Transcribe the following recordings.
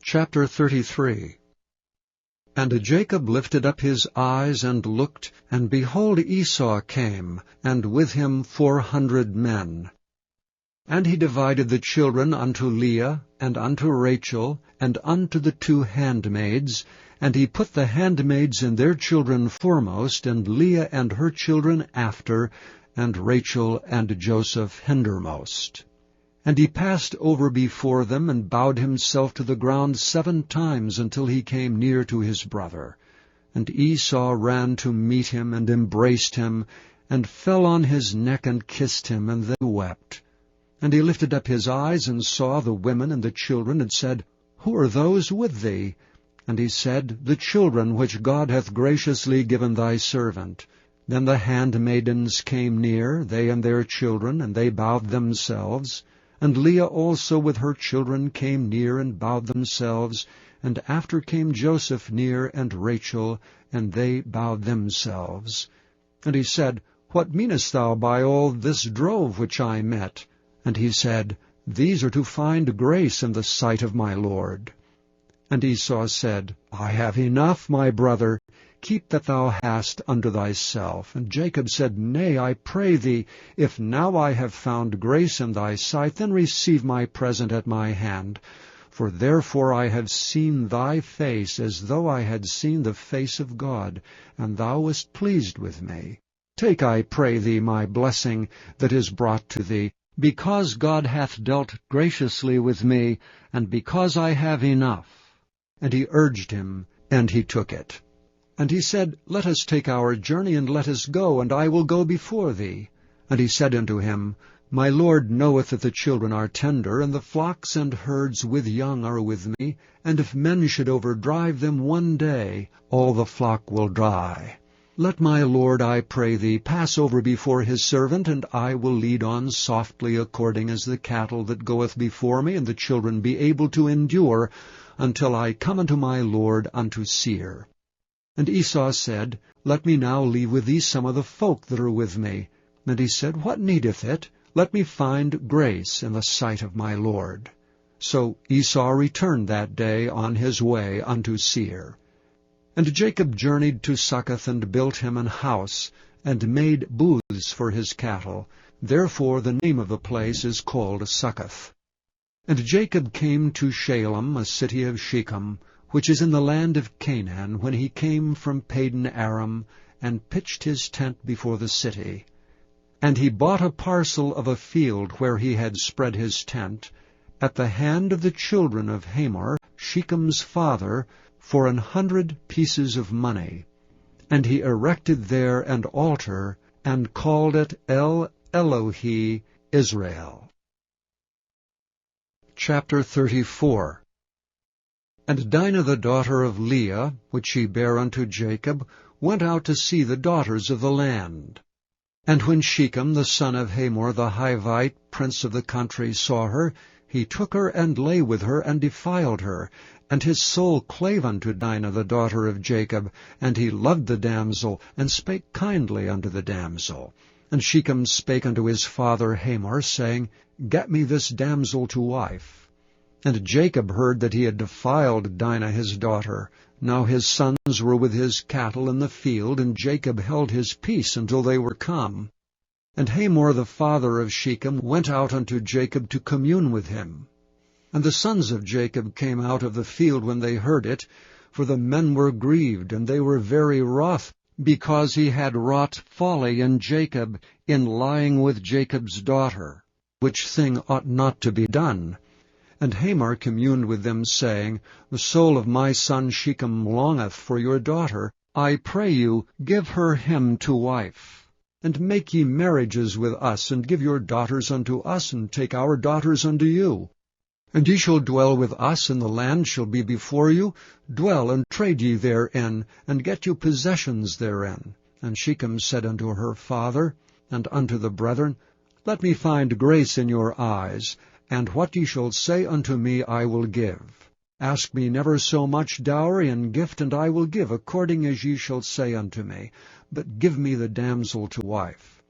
Chapter 33. And Jacob lifted up his eyes and looked, and behold, Esau came, and with him 400 men. And he divided the children unto Leah, and unto Rachel, and unto the 2 handmaids, and he put the handmaids and their children foremost, and Leah and her children after, and Rachel and Joseph hindermost. And he passed over before them, and bowed himself to the ground 7 times, until he came near to his brother. And Esau ran to meet him, and embraced him, and fell on his neck, and kissed him, and they wept. And he lifted up his eyes, and saw the women and the children, and said, Who are those with thee? And he said, The children which God hath graciously given thy servant. Then the handmaidens came near, they and their children, and they bowed themselves. And Leah also with her children came near, and bowed themselves. And after came Joseph near, and Rachel, and they bowed themselves. And he said, What meanest thou by all this drove which I met? And he said, These are to find grace in the sight of my Lord. And Esau said, I have enough, my brother. Keep that thou hast unto thyself. And Jacob said, Nay, I pray thee, if now I have found grace in thy sight, then receive my present at my hand. For therefore I have seen thy face, as though I had seen the face of God, and thou wast pleased with me. Take, I pray thee, my blessing that is brought to thee, because God hath dealt graciously with me, and because I have enough. And he urged him, and he took it. And he said, Let us take our journey, and let us go, and I will go before thee. And he said unto him, My Lord knoweth that the children are tender, and the flocks and herds with young are with me, and if men should overdrive them one day, all the flock will die. Let my Lord, I pray thee, pass over before his servant, and I will lead on softly according as the cattle that goeth before me, and the children be able to endure, until I come unto my Lord unto Seir. And Esau said, Let me now leave with thee some of the folk that are with me. And he said, What needeth it? Let me find grace in the sight of my Lord. So Esau returned that day on his way unto Seir. And Jacob journeyed to Succoth, and built him an house, and made booths for his cattle. Therefore the name of the place is called Succoth. And Jacob came to Shalem, a city of Shechem, which is in the land of Canaan, when he came from Padan Aram, and pitched his tent before the city. And he bought a parcel of a field where he had spread his tent, at the hand of the children of Hamor, Shechem's father, for 100 pieces of money. And he erected there an altar, and called it El Elohe Israel. Chapter 34. And Dinah the daughter of Leah, which she bare unto Jacob, went out to see the daughters of the land. And when Shechem the son of Hamor the Hivite, prince of the country, saw her, he took her, and lay with her, and defiled her. And his soul clave unto Dinah the daughter of Jacob, and he loved the damsel, and spake kindly unto the damsel. And Shechem spake unto his father Hamor, saying, Get me this damsel to wife. And Jacob heard that he had defiled Dinah his daughter. Now his sons were with his cattle in the field, and Jacob held his peace until they were come. And Hamor the father of Shechem went out unto Jacob to commune with him. And the sons of Jacob came out of the field when they heard it, for the men were grieved, and they were very wroth, because he had wrought folly in Jacob, in lying with Jacob's daughter, which thing ought not to be done. And Hamor communed with them, saying, The soul of my son Shechem longeth for your daughter. I pray you, give her him to wife. And make ye marriages with us, and give your daughters unto us, and take our daughters unto you. And ye shall dwell with us, and the land shall be before you. Dwell and trade ye therein, and get you possessions therein. And Shechem said unto her father, and unto the brethren, Let me find grace in your eyes, and what ye shall say unto me I will give. Ask me never so much dowry and gift, and I will give according as ye shall say unto me. But give me the damsel to wife.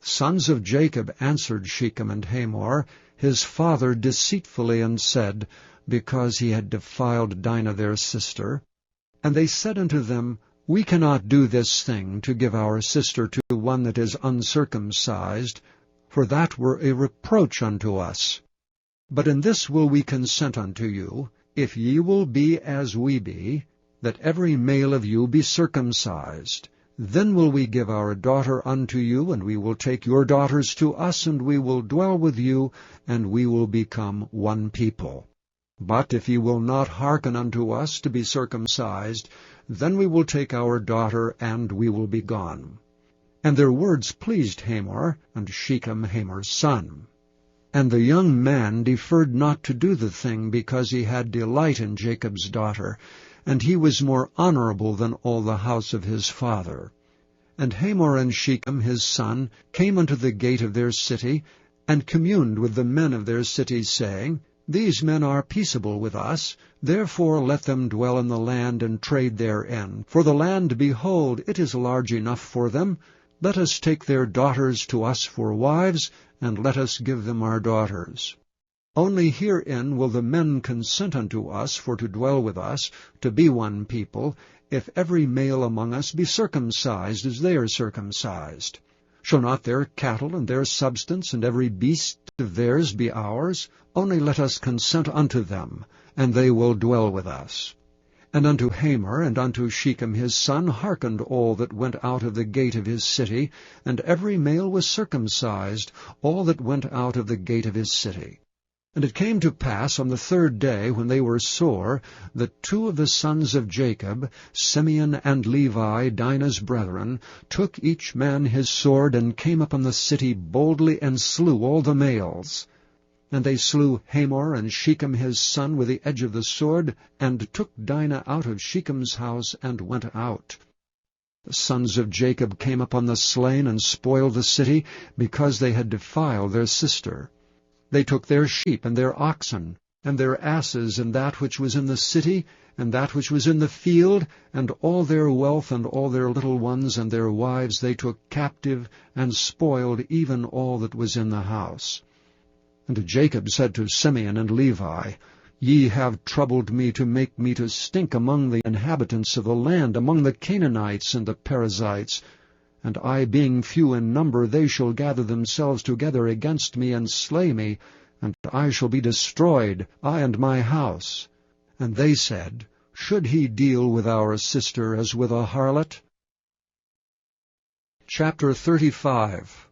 Sons of Jacob answered Shechem and Hamor, his father, deceitfully, and said, because he had defiled Dinah their sister. And they said unto them, We cannot do this thing, to give our sister to one that is uncircumcised, for that were a reproach unto us. But in this will we consent unto you, if ye will be as we be, that every male of you be circumcised. Then will we give our daughter unto you, and we will take your daughters to us, and we will dwell with you, and we will become one people. But if ye will not hearken unto us to be circumcised, then we will take our daughter, and we will be gone. And their words pleased Hamor, and Shechem Hamor's son. And the young man deferred not to do the thing, because he had delight in Jacob's daughter, and he was more honorable than all the house of his father. And Hamor and Shechem his son came unto the gate of their city, and communed with the men of their city, saying, These men are peaceable with us, therefore let them dwell in the land and trade therein. For the land, behold, it is large enough for them. Let us take their daughters to us for wives, and let us give them our daughters. Only herein will the men consent unto us for to dwell with us, to be one people, if every male among us be circumcised as they are circumcised. Shall not their cattle and their substance and every beast of theirs be ours? Only let us consent unto them, and they will dwell with us. And unto Hamor and unto Shechem his son hearkened all that went out of the gate of his city, and every male was circumcised, all that went out of the gate of his city. And it came to pass on the third day, when they were sore, that two of the sons of Jacob, Simeon and Levi, Dinah's brethren, took each man his sword, and came upon the city boldly, and slew all the males. And they slew Hamor and Shechem his son with the edge of the sword, and took Dinah out of Shechem's house, and went out. The sons of Jacob came upon the slain, and spoiled the city, because they had defiled their sister. They took their sheep and their oxen, and their asses, and that which was in the city, and that which was in the field, and all their wealth, and all their little ones, and their wives they took captive, and spoiled even all that was in the house. And Jacob said to Simeon and Levi, Ye have troubled me to make me to stink among the inhabitants of the land, among the Canaanites and the Perizzites. And I being few in number, they shall gather themselves together against me, and slay me, and I shall be destroyed, I and my house. And they said, Should he deal with our sister as with a harlot? Chapter 35.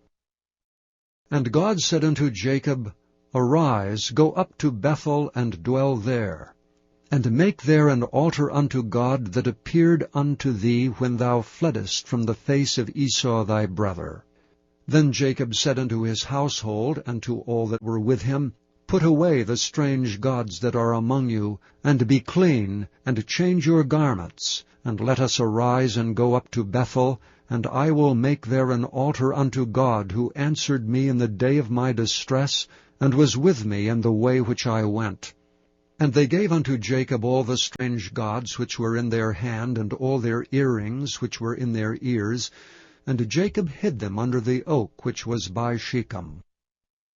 And God said unto Jacob, Arise, go up to Bethel, and dwell there. And make there an altar unto God that appeared unto thee when thou fleddest from the face of Esau thy brother. Then Jacob said unto his household, and to all that were with him, Put away the strange gods that are among you, and be clean, and change your garments, and let us arise and go up to Bethel, and I will make there an altar unto God, who answered me in the day of my distress, and was with me in the way which I went. And they gave unto Jacob all the strange gods which were in their hand, and all their earrings which were in their ears, and Jacob hid them under the oak which was by Shechem.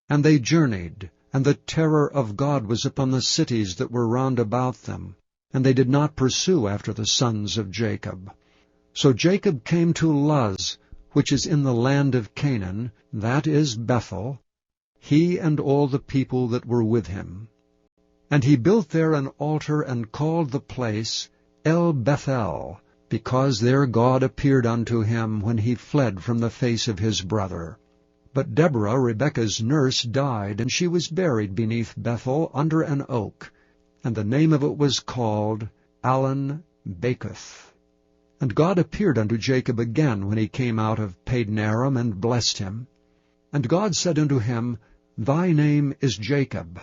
And they journeyed, and the terror of God was upon the cities that were round about them, and they did not pursue after the sons of Jacob. So Jacob came to Luz, which is in the land of Canaan, that is Bethel, he and all the people that were with him. And he built there an altar, and called the place El Bethel, because there God appeared unto him when he fled from the face of his brother. But Deborah, Rebekah's nurse, died, and she was buried beneath Bethel under an oak, and the name of it was called Allon Bacuth. And God appeared unto Jacob again when he came out of Padanaram, and blessed him. And God said unto him, Thy name is Jacob.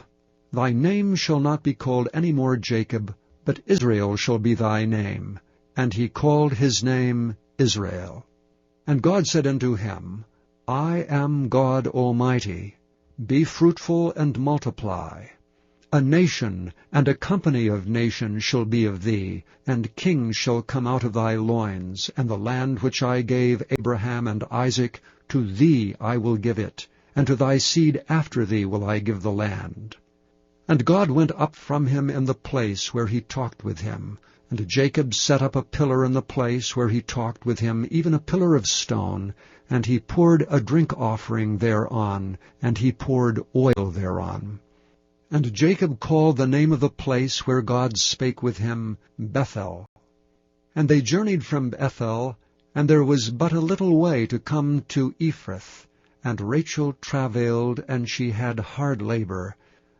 Thy name shall not be called any more Jacob, but Israel shall be thy name. And he called his name Israel. And God said unto him, I am God Almighty. Be fruitful and multiply. A nation and a company of nations shall be of thee, and kings shall come out of thy loins, and the land which I gave Abraham and Isaac, to thee I will give it, and to thy seed after thee will I give the land. And God went up from him in the place where he talked with him. And Jacob set up a pillar in the place where he talked with him, even a pillar of stone. And he poured a drink offering thereon, and he poured oil thereon. And Jacob called the name of the place where God spake with him, Bethel. And they journeyed from Bethel, and there was but a little way to come to Ephrath. And Rachel travailed, and she had hard labor.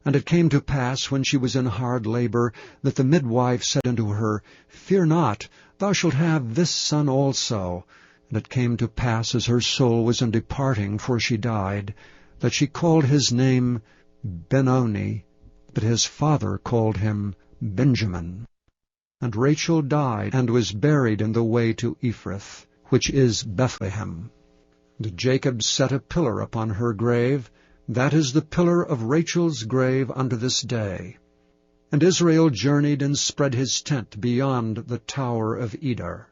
And it came to pass, when she was in hard labor, that the midwife said unto her, Fear not, thou shalt have this son also. And it came to pass, as her soul was in departing, for she died, that she called his name Benoni, but his father called him Benjamin. And Rachel died, and was buried in the way to Ephrath, which is Bethlehem. And Jacob set a pillar upon her grave. That is the pillar of Rachel's grave unto this day. And Israel journeyed and spread his tent beyond the tower of Eder.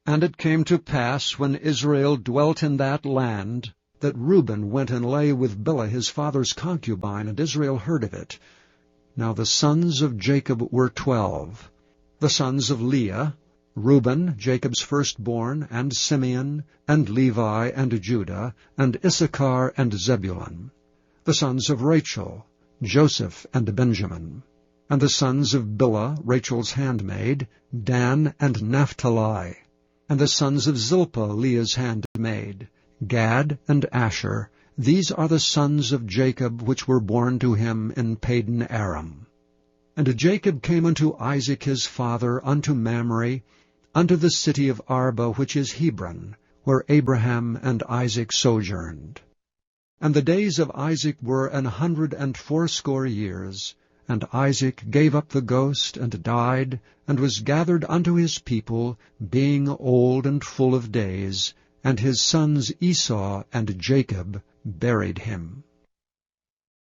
And it came to pass, when Israel dwelt in that land, that Reuben went and lay with Bilhah his father's concubine, and Israel heard of it. Now the sons of Jacob were 12. The sons of Leah, Reuben, Jacob's firstborn, and Simeon, and Levi, and Judah, and Issachar, and Zebulun. The sons of Rachel, Joseph, and Benjamin. And the sons of Bilhah, Rachel's handmaid, Dan, and Naphtali. And the sons of Zilpah, Leah's handmaid, Gad, and Asher. These are the sons of Jacob, which were born to him in Padan Aram. And Jacob came unto Isaac his father, unto Mamre, unto the city of Arba, which is Hebron, where Abraham and Isaac sojourned. And the days of Isaac were 180 years. And Isaac gave up the ghost, and died, and was gathered unto his people, being old and full of days. And his sons Esau and Jacob buried him.